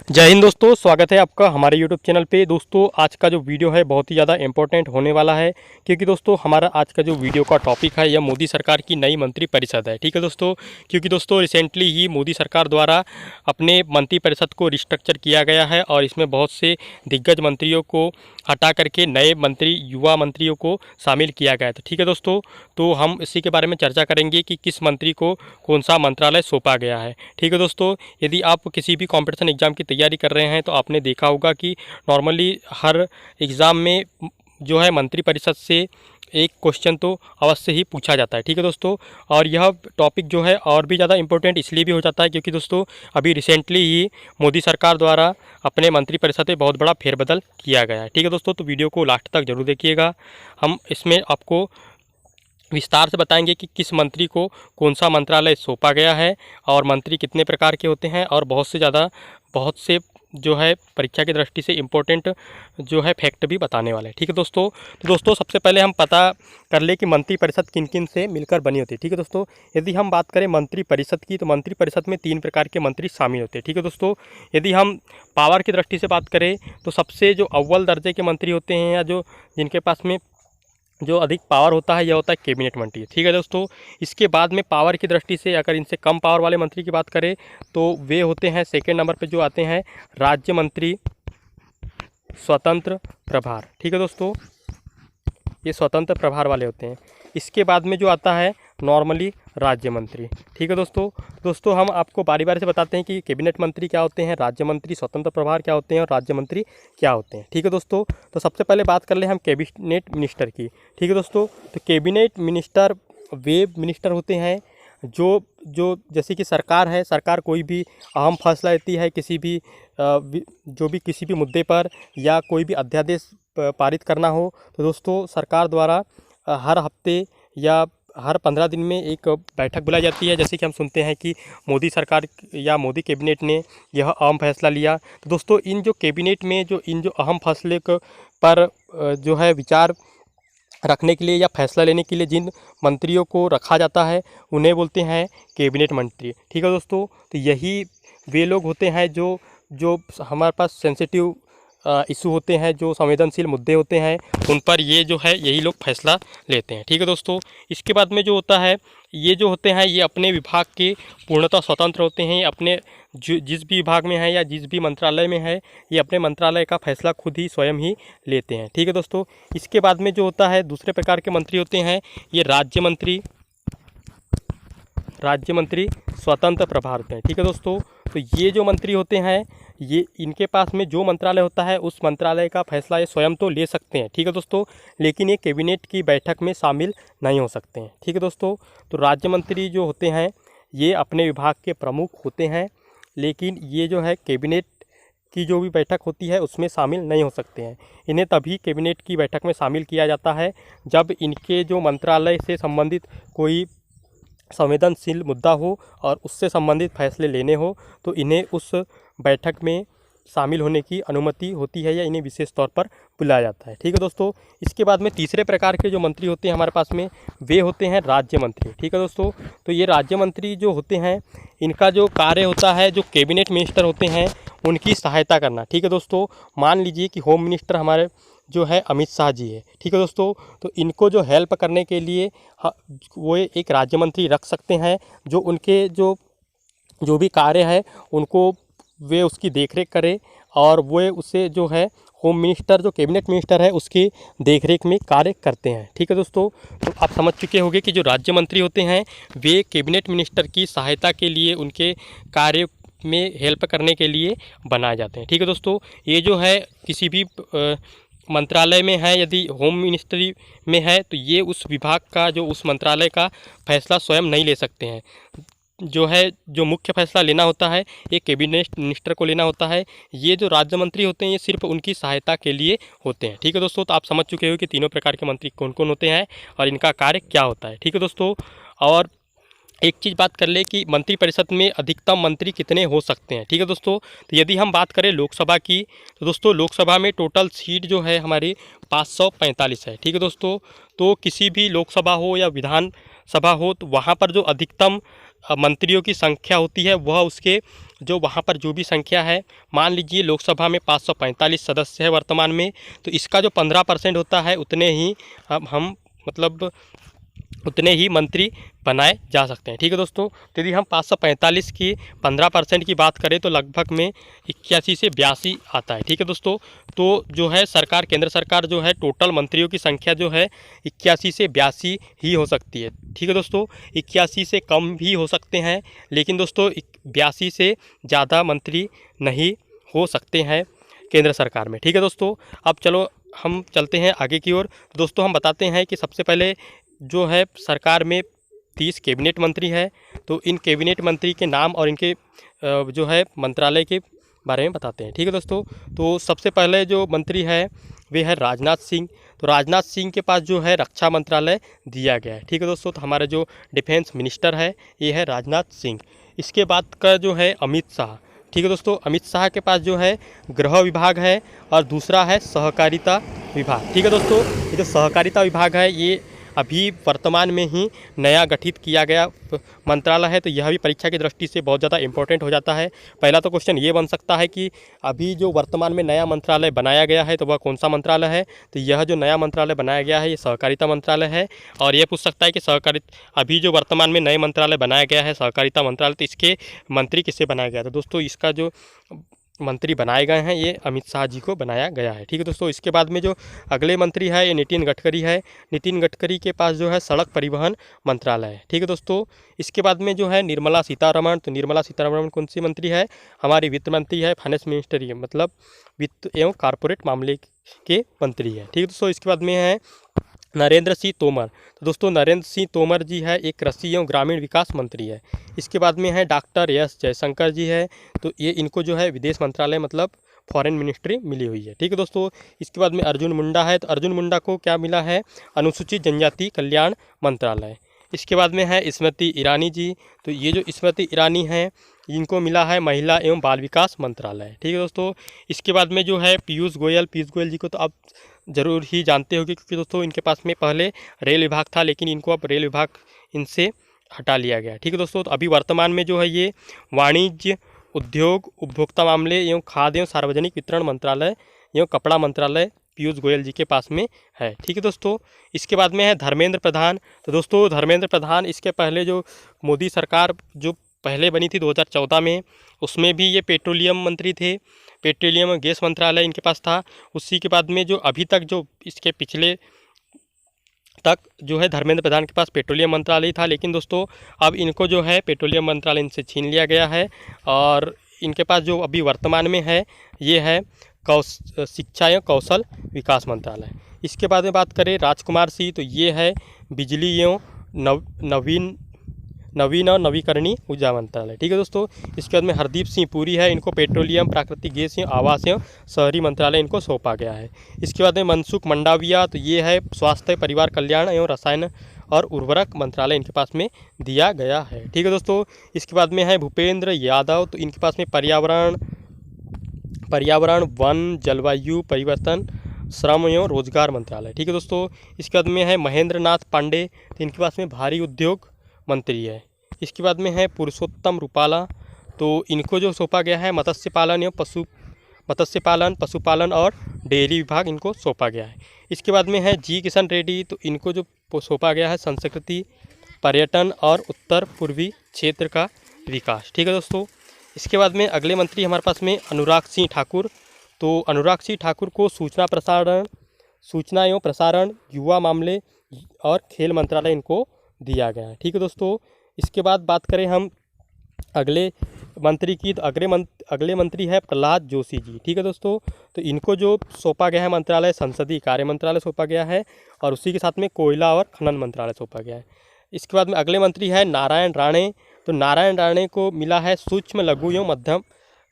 जय हिंद दोस्तों, स्वागत है आपका हमारे यूट्यूब चैनल पे। दोस्तों आज का जो वीडियो है बहुत ही ज़्यादा इंपॉर्टेंट होने वाला है, क्योंकि दोस्तों हमारा आज का जो वीडियो का टॉपिक है यह मोदी सरकार की नई मंत्रिपरिषद है। ठीक है दोस्तों, क्योंकि दोस्तों रिसेंटली ही मोदी सरकार द्वारा अपने मंत्रिपरिषद को रिस्ट्रक्चर किया गया है और इसमें बहुत से दिग्गज मंत्रियों को हटा करके नए मंत्री युवा मंत्रियों को शामिल किया गया है। तो ठीक है दोस्तों, तो हम इसी के बारे में चर्चा करेंगे कि किस मंत्री को कौन सा मंत्रालय सौंपा गया है। ठीक है दोस्तों, यदि आप किसी भी कॉम्पिटिशन एग्जाम की तैयारी कर रहे हैं तो आपने देखा होगा कि नॉर्मली हर एग्ज़ाम में जो है मंत्रिपरिषद से एक क्वेश्चन तो अवश्य ही पूछा जाता है। ठीक है दोस्तों, और यह टॉपिक जो है और भी ज़्यादा इंपॉर्टेंट इसलिए भी हो जाता है क्योंकि दोस्तों अभी रिसेंटली ही मोदी सरकार द्वारा अपने मंत्रिपरिषद में बहुत बड़ा फेरबदल किया गया है। ठीक है दोस्तों, तो वीडियो को लास्ट तक जरूर देखिएगा। हम इसमें आपको विस्तार से बताएंगे कि किस मंत्री को कौन सा मंत्रालय सौंपा गया है और मंत्री कितने प्रकार के होते हैं और बहुत से जो है परीक्षा की दृष्टि से इम्पोर्टेंट जो है फैक्ट भी बताने वाले हैं। ठीक है दोस्तों, तो दोस्तों सबसे पहले हम पता कर ले कि मंत्रिपरिषद किन किन से मिलकर बनी होती है। ठीक है दोस्तों, यदि हम बात करें मंत्रिपरिषद की तो मंत्रिपरिषद में 3 प्रकार के मंत्री शामिल होते हैं। ठीक है दोस्तों, यदि हम पावर की दृष्टि से बात करें तो सबसे जो अव्वल दर्जे के मंत्री होते हैं या जो जिनके पास में जो अधिक पावर होता है यह होता है कैबिनेट मंत्री। ठीक है दोस्तों, इसके बाद में पावर की दृष्टि से अगर इनसे कम पावर वाले मंत्री की बात करें तो वे होते हैं सेकेंड नंबर पे जो आते हैं राज्य मंत्री स्वतंत्र प्रभार। ठीक है दोस्तों, ये स्वतंत्र प्रभार वाले होते हैं। इसके बाद में जो आता है नॉर्मली राज्य मंत्री। ठीक है दोस्तों हम आपको बारी बारी से बताते हैं कि कैबिनेट मंत्री क्या होते हैं, राज्य मंत्री स्वतंत्र प्रभार क्या होते हैं और राज्य मंत्री क्या होते हैं। ठीक है दोस्तों, तो सबसे पहले बात कर ले हम कैबिनेट मिनिस्टर की। ठीक है दोस्तों, तो कैबिनेट मिनिस्टर वे मिनिस्टर होते हैं जो जो जैसे कि सरकार है, सरकार कोई भी अहम फैसला लेती है किसी भी किसी भी मुद्दे पर या कोई भी अध्यादेश पारित करना हो तो दोस्तों सरकार द्वारा हर हफ्ते या हर 15 दिन में एक बैठक बुलाई जाती है। जैसे कि हम सुनते हैं कि मोदी सरकार या मोदी कैबिनेट ने यह अहम फैसला लिया। तो दोस्तों इन जो कैबिनेट में जो इन जो अहम फैसले पर जो है विचार रखने के लिए या फैसला लेने के लिए जिन मंत्रियों को रखा जाता है उन्हें बोलते हैं कैबिनेट मंत्री। ठीक है दोस्तों, तो यही वे लोग होते हैं जो जो हमारे पास सेंसिटिव इशू होते हैं, जो संवेदनशील मुद्दे होते हैं उन पर ये जो है यही लोग फैसला लेते हैं। ठीक है दोस्तों, इसके बाद में जो होता है ये जो होते हैं ये अपने विभाग के पूर्णतः स्वतंत्र होते हैं। अपने जिस भी विभाग में है या जिस भी मंत्रालय में है ये अपने मंत्रालय का फैसला खुद ही स्वयं ही लेते हैं। ठीक है दोस्तों, इसके बाद में जो होता है दूसरे प्रकार के मंत्री होते हैं ये राज्य मंत्री स्वतंत्र प्रभार होते हैं। ठीक है दोस्तों, तो ये जो मंत्री होते हैं ये इनके पास में जो मंत्रालय होता है उस मंत्रालय का फैसला ये स्वयं तो ले सकते हैं। ठीक है दोस्तों, लेकिन ये कैबिनेट की बैठक में शामिल नहीं हो सकते हैं। ठीक है दोस्तों, तो राज्य मंत्री जो होते हैं ये अपने विभाग के प्रमुख होते हैं, लेकिन ये जो है कैबिनेट की जो भी बैठक होती है उसमें शामिल नहीं हो सकते हैं। इन्हें तभी कैबिनेट की बैठक में शामिल किया जाता है जब इनके जो मंत्रालय से संबंधित कोई संवेदनशील मुद्दा हो और उससे संबंधित फैसले लेने हो तो इन्हें उस बैठक में शामिल होने की अनुमति होती है या इन्हें विशेष तौर पर बुलाया जाता है। ठीक है दोस्तों, इसके बाद में तीसरे प्रकार के जो मंत्री होते हैं हमारे पास में वे होते हैं राज्य मंत्री। ठीक है दोस्तों, तो ये राज्य मंत्री जो होते हैं इनका जो कार्य होता है जो कैबिनेट मिनिस्टर होते हैं उनकी सहायता करना। ठीक है दोस्तों, मान लीजिए कि होम मिनिस्टर हमारे जो है अमित शाह जी है। ठीक है दोस्तों, तो इनको जो हेल्प करने के लिए वो एक राज्य मंत्री रख सकते हैं जो उनके जो भी कार्य है उनको वे उसकी देखरेख करे और वे उसे जो है होम मिनिस्टर जो कैबिनेट मिनिस्टर है उसकी देखरेख में कार्य करते हैं। ठीक है दोस्तों, तो आप समझ चुके होंगे कि जो राज्य मंत्री होते हैं वे कैबिनेट मिनिस्टर की सहायता के लिए उनके कार्य में हेल्प करने के लिए बनाए जाते हैं। ठीक है दोस्तों, ये जो है किसी भी मंत्रालय में है यदि होम मिनिस्ट्री में है तो ये उस विभाग का जो उस मंत्रालय का फैसला स्वयं नहीं ले सकते हैं। जो मुख्य फैसला लेना होता है ये कैबिनेट मिनिस्टर को लेना होता है। ये जो राज्य मंत्री होते हैं ये सिर्फ उनकी सहायता के लिए होते हैं। ठीक है दोस्तों, तो आप समझ चुके हो कि तीनों प्रकार के मंत्री कौन कौन होते हैं और इनका कार्य क्या होता है। ठीक है दोस्तों, और एक चीज़ बात कर ले कि मंत्रिपरिषद में अधिकतम मंत्री कितने हो सकते हैं। ठीक है दोस्तों, तो यदि हम बात करें लोकसभा की तो दोस्तों लोकसभा में टोटल सीट जो है हमारी 545 है। ठीक है दोस्तों, तो किसी भी लोकसभा हो या विधान सभा हो तो वहाँ पर जो अधिकतम मंत्रियों की संख्या होती है वह उसके जो वहाँ पर जो भी संख्या है, मान लीजिए लोकसभा में 545 सदस्य है वर्तमान में, तो इसका जो 15% होता है उतने ही हम मतलब उतने ही मंत्री बनाए जा सकते हैं। ठीक है दोस्तों, तो यदि हम 545 की 15% की बात करें तो लगभग में 81 से 82 आता है। ठीक है दोस्तों, तो जो है सरकार, केंद्र सरकार जो है टोटल मंत्रियों की संख्या जो है 81 से 82 ही हो सकती है। ठीक है दोस्तों, 81 से कम भी हो सकते हैं, लेकिन दोस्तों 82 से ज़्यादा मंत्री नहीं हो सकते हैं केंद्र सरकार में। ठीक है दोस्तों, अब चलो हम चलते हैं आगे की ओर। दोस्तों हम बताते हैं कि सबसे पहले जो है सरकार में 30 कैबिनेट मंत्री है, तो इन कैबिनेट मंत्री के नाम और इनके जो है मंत्रालय के बारे में बताते हैं। ठीक है दोस्तों, तो सबसे पहले जो मंत्री है वे है राजनाथ सिंह। तो राजनाथ सिंह के पास जो है रक्षा मंत्रालय दिया गया है। ठीक है दोस्तों, तो हमारे जो डिफेंस मिनिस्टर है ये है राजनाथ सिंह। इसके बाद का जो है अमित शाह। ठीक है दोस्तों, अमित शाह के पास जो है गृह विभाग है और दूसरा है सहकारिता विभाग। ठीक है दोस्तों, ये जो सहकारिता विभाग है ये अभी वर्तमान में ही नया गठित किया गया मंत्रालय है, तो यह भी परीक्षा की दृष्टि से बहुत ज़्यादा इंपॉर्टेंट हो जाता है। पहला तो क्वेश्चन ये बन सकता है कि अभी जो वर्तमान में नया मंत्रालय बनाया गया है तो वह कौन सा मंत्रालय है, तो यह जो नया मंत्रालय बनाया गया है ये सहकारिता मंत्रालय है। और ये पूछ सकता है कि अभी जो वर्तमान में नए मंत्रालय बनाया गया है सहकारिता मंत्रालय, तो इसके मंत्री किसे बनाया गया? तो दोस्तों इसका जो मंत्री बनाए गए हैं ये अमित शाह जी को बनाया गया है। ठीक है दोस्तों, इसके बाद में जो अगले मंत्री है ये नितिन गडकरी है। नितिन गडकरी के पास जो है सड़क परिवहन मंत्रालय है। ठीक है दोस्तों, इसके बाद में जो है निर्मला सीतारमण। तो निर्मला सीतारमण कौन सी मंत्री है? हमारी वित्त मंत्री है, फाइनेंस मिनिस्टर, ये मतलब वित्त एवं कारपोरेट मामले के मंत्री है। ठीक है दोस्तों, इसके बाद में है नरेंद्र सिंह तोमर। तो दोस्तों नरेंद्र सिंह तोमर जी है एक कृषि एवं ग्रामीण विकास मंत्री है। इसके बाद में है डॉक्टर एस जयशंकर जी है, तो ये इनको जो है विदेश मंत्रालय मतलब फॉरेन मिनिस्ट्री मिली हुई है। ठीक है दोस्तों, इसके बाद में अर्जुन मुंडा है। तो अर्जुन मुंडा को क्या मिला है? अनुसूचित जनजाति कल्याण मंत्रालय। इसके बाद में है स्मृति ईरानी जी। तो ये जो स्मृति ईरानी हैं इनको मिला है महिला एवं बाल विकास मंत्रालय। ठीक है दोस्तों, इसके बाद में जो है पीयूष गोयल जी को तो आप ज़रूर ही जानते होंगे, क्योंकि दोस्तों इनके पास में पहले रेल विभाग था, लेकिन इनको अब रेल विभाग इनसे हटा लिया गया। ठीक है दोस्तों, तो अभी वर्तमान में जो है ये वाणिज्य, उद्योग, उपभोक्ता मामले एवं खाद्य एवं सार्वजनिक वितरण मंत्रालय एवं कपड़ा मंत्रालय पीयूष गोयल जी के पास में है। ठीक है दोस्तों, इसके बाद में है धर्मेंद्र प्रधान। तो दोस्तों धर्मेंद्र प्रधान इसके पहले जो मोदी सरकार जो पहले बनी थी 2014 में, उसमें भी ये पेट्रोलियम मंत्री थे, पेट्रोलियम और गैस मंत्रालय इनके पास था। उसी के बाद में जो अभी तक जो इसके पिछले तक जो है धर्मेंद्र प्रधान के पास पेट्रोलियम मंत्रालय था, लेकिन दोस्तों अब इनको जो है पेट्रोलियम मंत्रालय इनसे छीन लिया गया है और इनके पास जो अभी वर्तमान में है ये है शिक्षा एवं कौशल विकास मंत्रालय। इसके बाद में बात करें राजकुमार सिंह, तो ये है बिजली एवं नवीन और नवीकरणीय ऊर्जा मंत्रालय। ठीक है दोस्तों, इसके बाद में हरदीप सिंह पुरी है, इनको पेट्रोलियम, प्राकृतिक गैस एवं आवास एवं शहरी मंत्रालय इनको सौंपा गया है। इसके बाद में मनसुख मंडाविया, तो ये है स्वास्थ्य, परिवार कल्याण एवं रसायन और उर्वरक मंत्रालय इनके पास में दिया गया है। ठीक है दोस्तों, इसके बाद में है भूपेंद्र यादव, तो इनके पास में पर्यावरण, वन, जलवायु परिवर्तन, श्रम एवं रोजगार मंत्रालय। ठीक है दोस्तों, इसके बाद में है महेंद्र नाथ पांडे, तो इनके पास में भारी उद्योग मंत्री है। इसके बाद में है पुरुषोत्तम रूपाला, तो इनको जो सौंपा गया है मत्स्य पालन, पशुपालन और डेयरी विभाग इनको सौंपा गया है। इसके बाद में है जी किशन रेड्डी, तो इनको जो सौंपा गया है संस्कृति, पर्यटन और उत्तर पूर्वी क्षेत्र का विकास। ठीक है दोस्तों, इसके बाद में अगले मंत्री हमारे पास में अनुराग सिंह ठाकुर, तो अनुराग सिंह ठाकुर को सूचना एवं प्रसारण, युवा मामले और खेल मंत्रालय इनको दिया गया है। ठीक है दोस्तों, इसके बाद बात करें हम अगले मंत्री की, तो अगले मंत्री है प्रहलाद जोशी जी। ठीक है दोस्तों, तो इनको जो सौंपा गया है मंत्रालय संसदीय कार्य मंत्रालय सौंपा गया है और उसी के साथ में कोयला और खनन मंत्रालय सौंपा गया है। इसके बाद में अगले मंत्री है नारायण राणे, तो नारायण राणे को मिला है सूक्ष्म, लघु एवं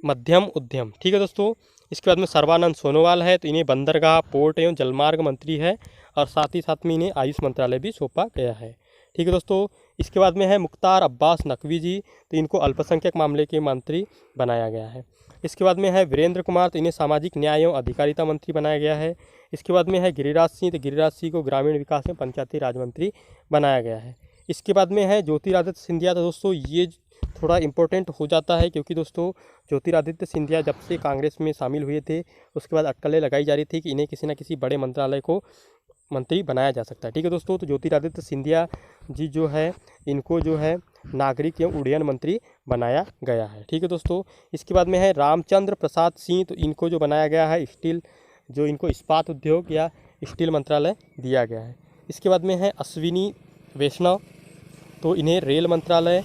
मध्यम उद्यम। ठीक है दोस्तों, इसके बाद में सर्बानंद सोनोवाल है, तो इन्हें बंदरगाह, पोर्ट एवं जलमार्ग मंत्री है और साथ ही साथ में इन्हें आयुष मंत्रालय भी सौंपा गया है। ठीक है दोस्तों, इसके बाद में है मुख्तार अब्बास नकवी जी, तो इनको अल्पसंख्यक मामले के मंत्री बनाया गया है। इसके बाद में है वीरेंद्र कुमार, तो इन्हें सामाजिक न्याय एवं अधिकारिता मंत्री बनाया गया है। इसके बाद में है गिरिराज सिंह, तो गिरिराज सिंह को ग्रामीण विकास एवं पंचायती राज मंत्री बनाया गया है। इसके बाद में है ज्योतिरादित्य सिंधिया। तो दोस्तों ये थोड़ा इम्पोर्टेंट हो जाता है, क्योंकि दोस्तों ज्योतिरादित्य सिंधिया जब से कांग्रेस में शामिल हुए थे उसके बाद अटकलें लगाई जा रही थी कि इन्हें किसी न किसी बड़े मंत्रालय को मंत्री बनाया जा सकता है। ठीक है दोस्तों, तो ज्योतिरादित्य सिंधिया जी जो है इनको जो है नागरिक एवं उड्डयन मंत्री बनाया गया है। ठीक है दोस्तों, इसके बाद में है रामचंद्र प्रसाद सिंह। तो इनको जो बनाया गया है स्टील, जो इनको इस्पात उद्योग या स्टील मंत्रालय दिया गया है। इसके बाद में है अश्विनी वैष्णव। तो इन्हें रेल मंत्रालय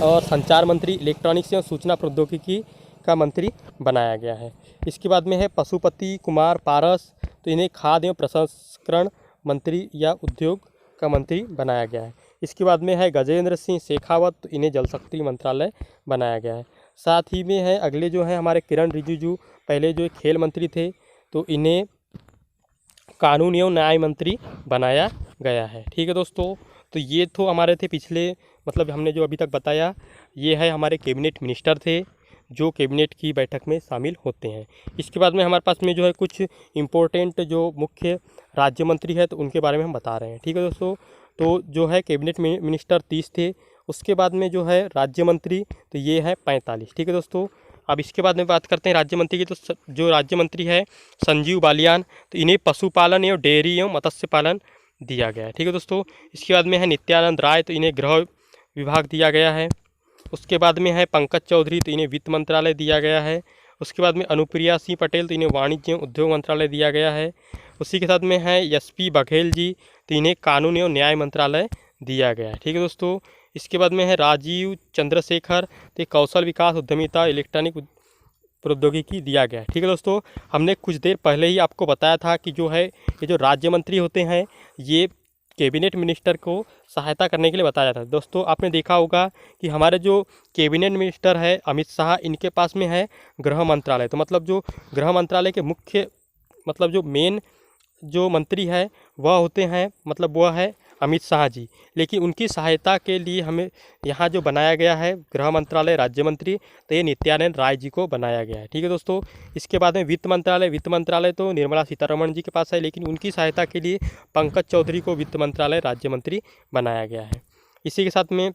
और संचार मंत्री, इलेक्ट्रॉनिक्स एवं सूचना प्रौद्योगिकी का मंत्री बनाया गया है। इसके बाद में है पशुपति कुमार पारस। तो इन्हें खाद्य एवं प्रसंस्करण मंत्री या उद्योग का मंत्री बनाया गया है। इसके बाद में है गजेंद्र सिंह शेखावत। तो इन्हें जल शक्ति मंत्रालय बनाया गया है। साथ ही में है अगले जो है हमारे किरण रिजिजू, पहले जो खेल मंत्री थे, तो इन्हें कानून एवं न्याय मंत्री बनाया गया है। ठीक है दोस्तों, तो ये तो हमारे थे पिछले, मतलब हमने जो अभी तक बताया ये है हमारे कैबिनेट मिनिस्टर थे जो कैबिनेट की बैठक में शामिल होते हैं। इसके बाद में हमारे पास में जो है कुछ इम्पोर्टेंट जो मुख्य राज्य मंत्री है तो उनके बारे में हम बता रहे हैं। ठीक है दोस्तों, तो जो है कैबिनेट मिनिस्टर 30 थे। उसके बाद में जो है राज्य मंत्री तो ये है 45। ठीक है दोस्तों, अब इसके बाद में बात करते हैं राज्य मंत्री की। तो जो राज्य मंत्री है संजीव बालियान, तो इन्हें पशुपालन एवं डेयरी एवं मत्स्य पालन दिया गया है। ठीक है दोस्तों, इसके बाद में है नित्यानंद राय। तो इन्हें गृह विभाग दिया गया है। उसके बाद में है पंकज चौधरी। तो इन्हें वित्त मंत्रालय दिया गया है। उसके बाद में अनुप्रिया सिंह पटेल। तो इन्हें वाणिज्य एवं उद्योग मंत्रालय दिया गया है। उसी के साथ में है SP बघेल जी। तो इन्हें कानून एवं न्याय मंत्रालय दिया गया है। ठीक है दोस्तों, इसके बाद में है राजीव चंद्रशेखर। तो कौशल विकास, उद्यमिता, इलेक्ट्रॉनिक प्रौद्योगिकी दिया गया है। ठीक है दोस्तों, हमने कुछ देर पहले ही आपको बताया था कि जो है ये जो राज्य मंत्री होते हैं ये कैबिनेट मिनिस्टर को सहायता करने के लिए बताया जाता है। दोस्तों आपने देखा होगा कि हमारे जो कैबिनेट मिनिस्टर है अमित शाह, इनके पास में है गृह मंत्रालय। तो मतलब जो गृह मंत्रालय के मुख्य, मतलब जो मेन जो मंत्री है वह होते हैं, मतलब वह है अमित शाह जी। लेकिन उनकी सहायता के लिए हमें यहाँ जो बनाया गया है गृह मंत्रालय राज्य मंत्री, तो ये नित्यानंद राय जी को बनाया गया है। ठीक है दोस्तों, इसके बाद में वित्त मंत्रालय तो निर्मला सीतारमण जी के पास है, लेकिन उनकी सहायता के लिए पंकज चौधरी को वित्त मंत्रालय राज्य मंत्री बनाया गया है। इसी के साथ में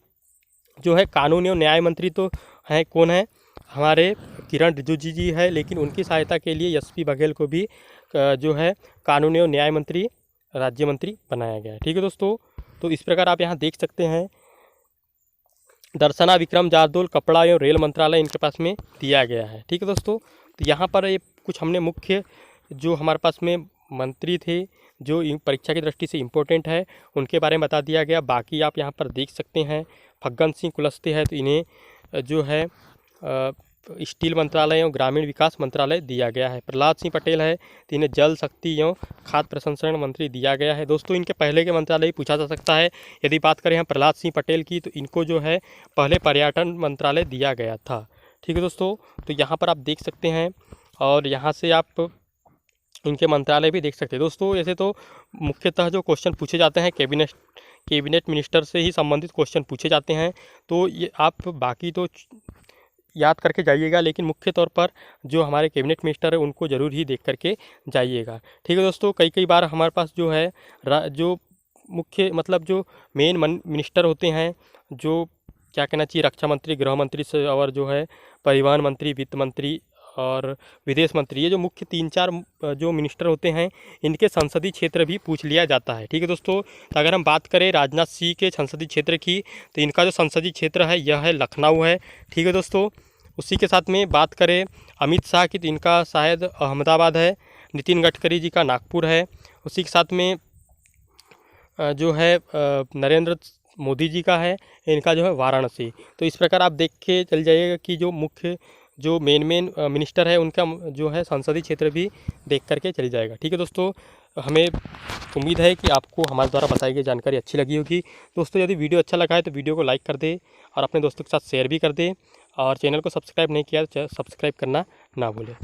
जो है कानून एवं न्याय मंत्री तो हैं, कौन है, हमारे किरण रिजिजू जी है, लेकिन उनकी सहायता के लिए SP बघेल को भी जो है कानून एवं न्याय मंत्री राज्य मंत्री बनाया गया है। ठीक है दोस्तों, तो इस प्रकार आप यहाँ देख सकते हैं दर्शना विक्रम जारदोल कपड़ा एवं रेल मंत्रालय इनके पास में दिया गया है। ठीक है दोस्तों, तो यहाँ पर ये कुछ हमने मुख्य जो हमारे पास में मंत्री थे जो परीक्षा की दृष्टि से इम्पोर्टेंट है उनके बारे में बता दिया गया। बाकी आप यहाँ पर देख सकते हैं फग्गन सिंह कुलस्ते है, तो इन्हें जो है स्टील मंत्रालय एवं ग्रामीण विकास मंत्रालय दिया गया है। प्रहलाद सिंह पटेल है, तो इन्हें जल शक्ति एवं खाद्य प्रसंस्करण मंत्री दिया गया है। दोस्तों इनके पहले के मंत्रालय ही पूछा जा सकता है। यदि बात करें हम प्रहलाद सिंह पटेल की, तो इनको जो है पहले पर्यटन मंत्रालय दिया गया था। ठीक है दोस्तों, तो यहाँ पर आप देख सकते हैं और यहाँ से आप इनके मंत्रालय भी देख सकते हैं। दोस्तों ऐसे तो मुख्यतः जो क्वेश्चन पूछे जाते हैं कैबिनेट मिनिस्टर से ही संबंधित क्वेश्चन पूछे जाते हैं, तो ये आप बाकी तो याद करके जाइएगा, लेकिन मुख्य तौर पर जो हमारे कैबिनेट मिनिस्टर है उनको ज़रूर ही देख करके जाइएगा। ठीक है दोस्तों, कई बार हमारे पास जो है जो मुख्य, मतलब जो मेन मिनिस्टर होते हैं, जो क्या कहना चाहिए, रक्षा मंत्री, गृह मंत्री से और जो है परिवहन मंत्री, वित्त मंत्री और विदेश मंत्री, ये जो मुख्य 3-4 जो मिनिस्टर होते हैं इनके संसदीय क्षेत्र भी पूछ लिया जाता है। ठीक है दोस्तों, तो अगर हम बात करें राजनाथ सिंह के संसदीय क्षेत्र की, तो इनका जो संसदीय क्षेत्र है यह है लखनऊ है। ठीक है दोस्तों, उसी के साथ में बात करें अमित शाह की, तो इनका शायद अहमदाबाद है। नितिन गडकरी जी का नागपुर है। उसी के साथ में जो है नरेंद्र मोदी जी का है, इनका जो है वाराणसी। तो इस प्रकार आप देख के चल जाइएगा कि जो मुख्य जो मेन मिनिस्टर है उनका जो है संसदीय क्षेत्र भी देख करके चल जाएगा। ठीक है दोस्तों, हमें उम्मीद है कि आपको हमारे द्वारा बताई गई जानकारी अच्छी लगी होगी। दोस्तों यदि वीडियो अच्छा लगा है तो वीडियो को लाइक कर दें और अपने दोस्तों के साथ शेयर भी कर दें, और चैनल को सब्सक्राइब नहीं किया तो सब्सक्राइब करना ना भूलें।